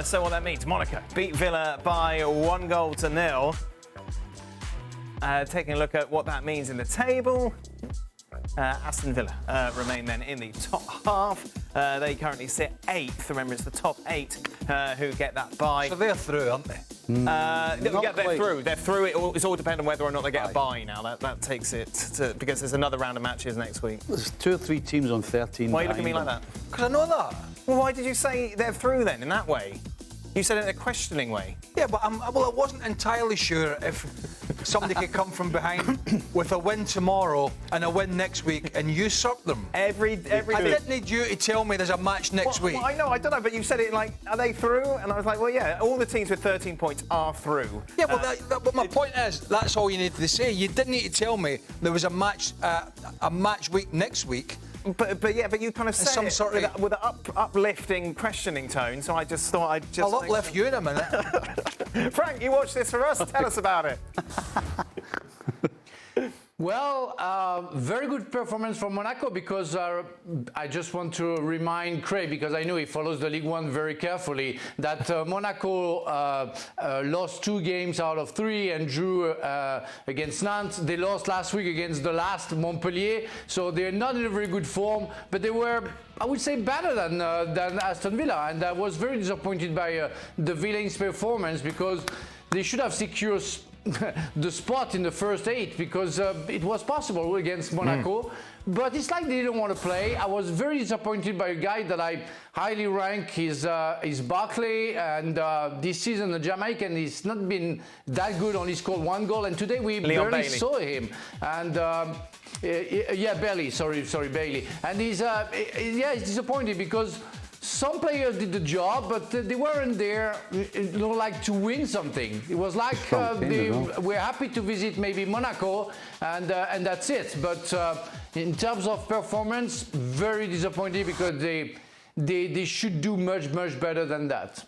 So what that means, Monaco beat Villa by 1-0. Taking a look at what that means in the table. Aston Villa remain then in the top half. They currently sit 8th. Remember, it's the top 8 who get that bye. So they're through, aren't they? They're through. They're through. It's all dependent on whether or not they get a bye now. That takes it to, because there's another round of matches next week. There's 2 or 3 teams on 13. Why are you looking at me like that? Because I know that. Well, why did you say they're through then in that way? You said it in a questioning way. Yeah, but I wasn't entirely sure if somebody could come from behind with a win tomorrow and a win next week and usurp them. I didn't need you to tell me there's a match next week. Well, I know, I don't know, but you said it like, are they through? And I was like, well, yeah, all the teams with 13 points are through. Yeah, but my point is, that's all you needed to say. You didn't need to tell me there was a match week next week. But you kind of said some it sort of with an uplifting, questioning tone, so I just thought I'd just... I'll uplift you in a minute. Frank, you watched this for us. Tell us about it. Well, very good performance from Monaco, because I just want to remind Craig, because I know he follows the Ligue 1 very carefully, that Monaco lost 2 games out of 3 and drew against Nantes. They lost last week against the last Montpellier, so they're not in a very good form, but they were, I would say, better than Aston Villa, and I was very disappointed by the Villains' performance, because they should have secured the spot in the first 8, because it was possible against Monaco, but it's like they didn't want to play. I was very disappointed by a guy that I highly rank is Burley, and this season the Jamaican has not been that good, only scored 1 goal, and today we barely saw him. And Bailey, sorry, Bailey, and he's disappointed because some players did the job, but they weren't there, like to win something. It was like we're happy to visit maybe Monaco, and that's it. But in terms of performance, very disappointed, because they should do much better than that.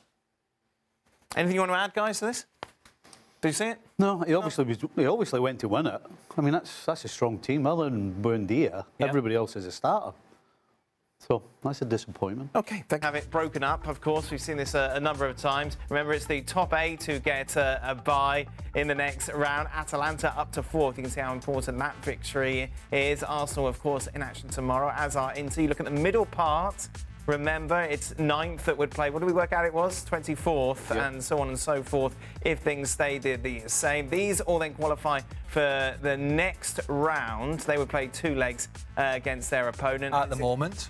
Anything you want to add, guys, to this? Do you see it? No, he obviously went to win it. I mean, that's a strong team. Other than Buendia, everybody else is a starter. So that's a disappointment. Okay, they have it broken up, of course. We've seen this a number of times. Remember, it's the top 8 who get a bye in the next round. Atalanta up to 4th. You can see how important that victory is. Arsenal, of course, in action tomorrow, as are Inter. You look at the middle part. Remember, it's 9th that would play. What did we work out it was? 24th, and so on and so forth, if things stayed the same. These all then qualify for the next round. They would play 2 legs against their opponent. At the moment?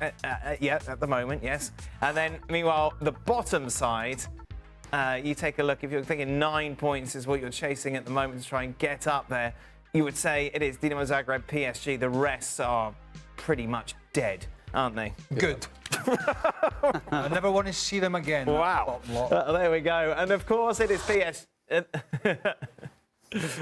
Yeah, at the moment, yes. And then, meanwhile, the bottom side, you take a look. If you're thinking 9 points is what you're chasing at the moment to try and get up there, you would say it is Dinamo Zagreb, PSG. The rest are pretty much dead, aren't they? Good. I never want to see them again. Wow. There we go. And of course, it is PSG.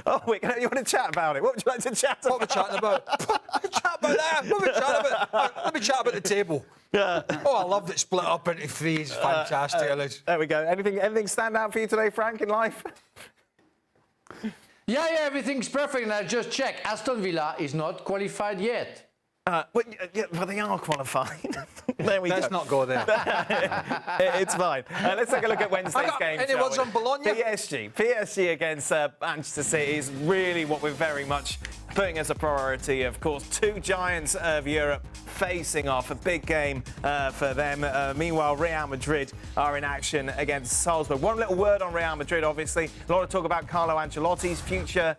Oh, you want to chat about it? What would you like to chat about? What are we chatting about? Chat about that. What are we chatting about? Let me chat about the table. Yeah. Oh, I loved it split up into 3. It's fantastic. There we go. Anything stand out for you today, Frank, in life? Yeah, everything's perfect. And I just checked. Aston Villa is not qualified yet. But they are qualified. There we go. Let's not go there. It's fine. Let's take a look at Wednesday's game. Any words on Bologna? PSG against Manchester City is really what we're very much putting as a priority. Of course, 2 giants of Europe facing off. A big game for them. Meanwhile, Real Madrid are in action against Salzburg. One little word on Real Madrid, obviously. A lot of talk about Carlo Ancelotti's future.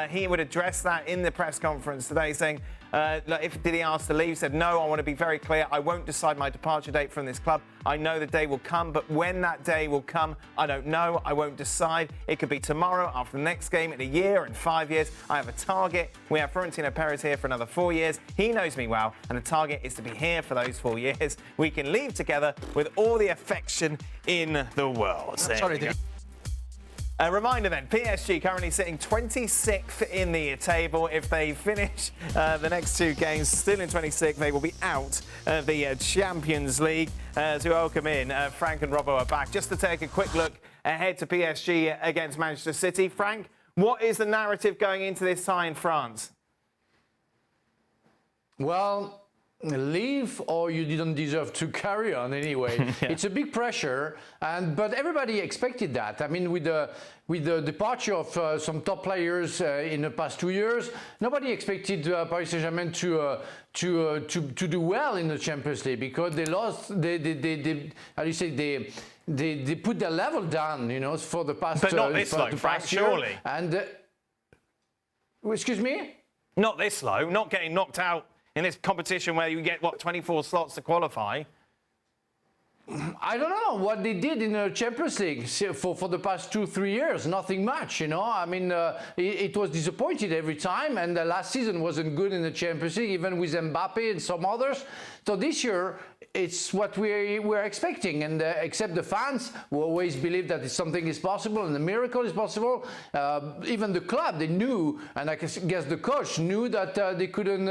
He would address that in the press conference today, saying, did he ask to leave? He said, no, I want to be very clear. I won't decide my departure date from this club. I know the day will come, but when that day will come, I don't know. I won't decide. It could be tomorrow, after the next game, in a year, in 5 years. I have a target. We have Florentino Perez here for another 4 years. He knows me well, and the target is to be here for those 4 years. We can leave together with all the affection in the world. A reminder then, PSG currently sitting 26th in the table. If they finish the next 2 games still in 26th, they will be out of the Champions League. To welcome in, Frank and Robbo are back. Just to take a quick look ahead to PSG against Manchester City. Frank, what is the narrative going into this tie in France? Well, leave or you didn't deserve to carry on anyway. Yeah. It's a big pressure, but everybody expected that. I mean, with the departure of some top players in the past 2 years, nobody expected Paris Saint-Germain to do well in the Champions League, because they lost. How do you say, they put their level down, you know, for the past. But not this low, Frank, surely. And excuse me. Not this low. Not getting knocked out in this competition where you get, 24 slots to qualify? I don't know what they did in the Champions League for the past 2-3 years. Nothing much, you know. I mean, it was disappointed every time, and the last season wasn't good in the Champions League, even with Mbappe and some others. So this year, it's what we're expecting, and except the fans who always believe that something is possible and the miracle is possible. Even the club, they knew, and I guess the coach knew that they couldn't,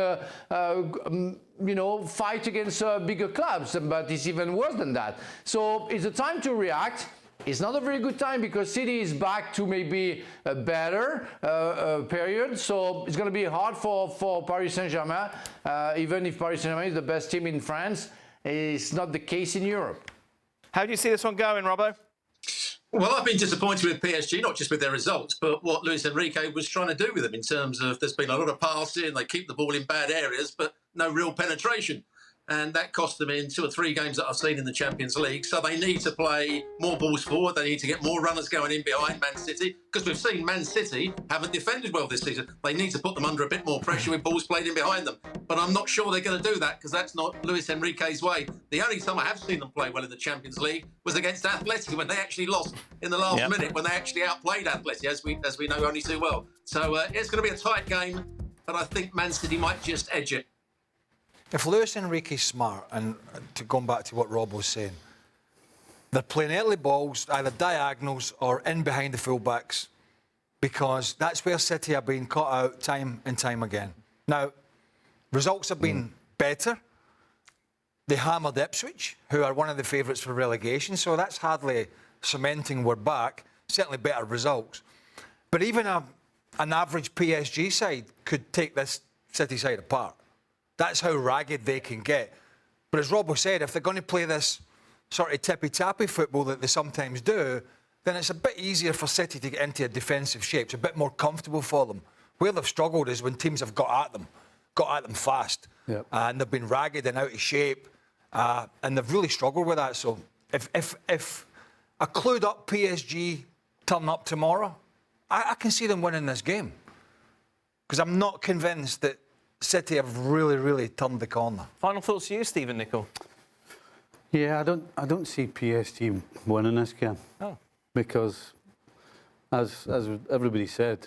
you know, fight against bigger clubs, but it's even worse than that. So it's a time to react. It's not a very good time because City is back to maybe a better period. So it's going to be hard for Paris Saint-Germain, even if Paris Saint-Germain is the best team in France. It's not the case in Europe. How do you see this one going, Robbo? Well, I've been disappointed with PSG, not just with their results, but what Luis Enrique was trying to do with them in terms of there's been a lot of passing, they keep the ball in bad areas, but no real penetration. And that cost them in 2 or 3 games that I've seen in the Champions League. So they need to play more balls forward. They need to get more runners going in behind Man City, because we've seen Man City haven't defended well this season. They need to put them under a bit more pressure with balls played in behind them. But I'm not sure they're going to do that, because that's not Luis Enrique's way. The only time I have seen them play well in the Champions League was against Atleti, when they actually lost in the last minute, when they actually outplayed Atleti, as we know only too well. So it's going to be a tight game, but I think Man City might just edge it. If Luis Enrique's smart, and going back to what Rob was saying, they're playing early balls, either diagonals or in behind the fullbacks, because that's where City have been caught out time and time again. Now, results have been better. They hammered Ipswich, who are one of the favourites for relegation, so that's hardly cementing we're back. Certainly better results. But even an average PSG side could take this City side apart. That's how ragged they can get. But as Robbo said, if they're going to play this sort of tippy-tappy football that they sometimes do, then it's a bit easier for City to get into a defensive shape. It's a bit more comfortable for them. Where they've struggled is when teams have got at them fast. Yep. And they've been ragged and out of shape. And they've really struggled with that. So if a clued-up PSG turn up tomorrow, I can see them winning this game. Because I'm not convinced that City have really, really turned the corner. Final thoughts to you, Stephen Nicol? Yeah, I don't see PSG winning this game. Oh. Because, as everybody said,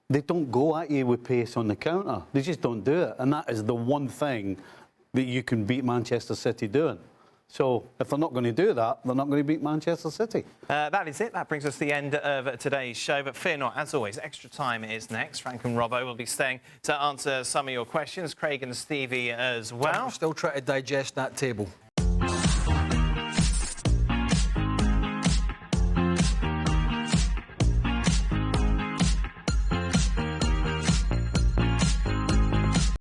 they don't go at you with pace on the counter. They just don't do it. And that is the one thing that you can beat Manchester City doing. So if they're not going to do that, they're not going to beat Manchester City. That is it. That brings us to the end of today's show. But fear not, as always, Extra Time is next. Frank and Robbo will be staying to answer some of your questions. Craig and Stevie as well. I'm still trying to digest that table.